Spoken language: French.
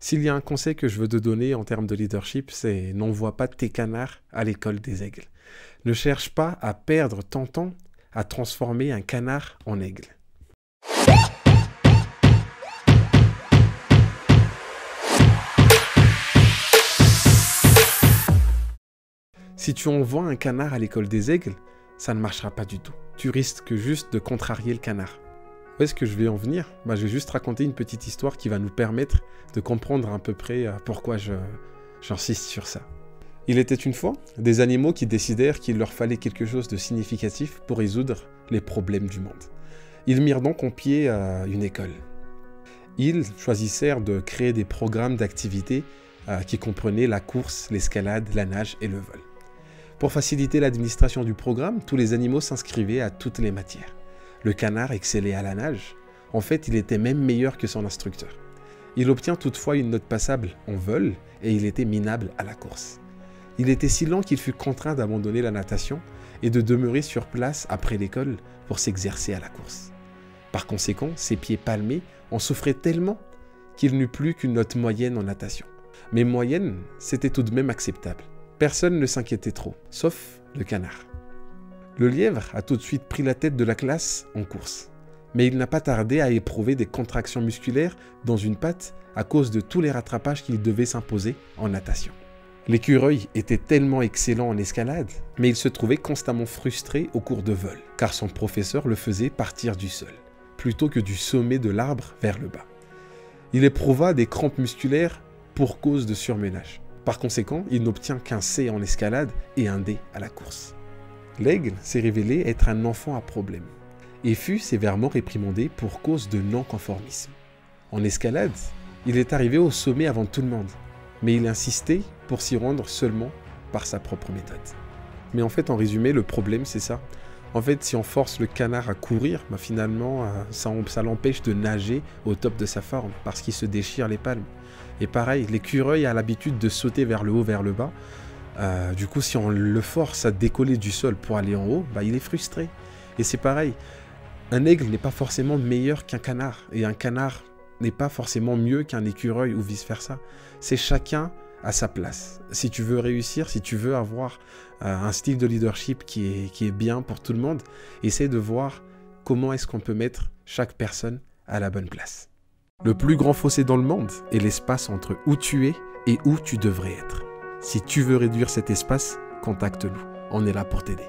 S'il y a un conseil que je veux te donner en termes de leadership, c'est n'envoie pas tes canards à l'école des aigles. Ne cherche pas à perdre ton temps à transformer un canard en aigle. Si tu envoies un canard à l'école des aigles, ça ne marchera pas du tout. Tu risques juste de contrarier le canard. Où est-ce que je vais en venir? Je vais juste raconter une petite histoire qui va nous permettre de comprendre à peu près pourquoi j'insiste sur ça. Il était une fois des animaux qui décidèrent qu'il leur fallait quelque chose de significatif pour résoudre les problèmes du monde. Ils mirent donc en pied une école. Ils choisissèrent de créer des programmes d'activités qui comprenaient la course, l'escalade, la nage et le vol. Pour faciliter l'administration du programme, tous les animaux s'inscrivaient à toutes les matières. Le canard excellait à la nage. En fait, il était même meilleur que son instructeur. Il obtient toutefois une note passable en vol et il était minable à la course. Il était si lent qu'il fut contraint d'abandonner la natation et de demeurer sur place après l'école pour s'exercer à la course. Par conséquent, ses pieds palmés en souffraient tellement qu'il n'eut plus qu'une note moyenne en natation. Mais moyenne, c'était tout de même acceptable. Personne ne s'inquiétait trop, sauf le canard. Le lièvre a tout de suite pris la tête de la classe en course. Mais il n'a pas tardé à éprouver des contractions musculaires dans une patte à cause de tous les rattrapages qu'il devait s'imposer en natation. L'écureuil était tellement excellent en escalade, mais il se trouvait constamment frustré au cours de vol, car son professeur le faisait partir du sol, plutôt que du sommet de l'arbre vers le bas. Il éprouva des crampes musculaires pour cause de surmenage. Par conséquent, il n'obtient qu'un C en escalade et un D à la course. L'aigle s'est révélé être un enfant à problème et fut sévèrement réprimandé pour cause de non-conformisme. En escalade, il est arrivé au sommet avant tout le monde, mais il insistait pour s'y rendre seulement par sa propre méthode. Mais en fait, en résumé, le problème, c'est ça. En fait, si on force le canard à courir, finalement, ça l'empêche de nager au top de sa forme parce qu'il se déchire les palmes. Et pareil, l'écureuil a l'habitude de sauter vers le haut, vers le bas. Du coup, si on le force à décoller du sol pour aller en haut, il est frustré. Et c'est pareil, un aigle n'est pas forcément meilleur qu'un canard. Et un canard n'est pas forcément mieux qu'un écureuil ou vice-versa. C'est chacun à sa place. Si tu veux réussir, si tu veux avoir un style de leadership qui est bien pour tout le monde, essaie de voir comment est-ce qu'on peut mettre chaque personne à la bonne place. Le plus grand fossé dans le monde est l'espace entre où tu es et où tu devrais être. Si tu veux réduire cet espace, contacte-nous. On est là pour t'aider.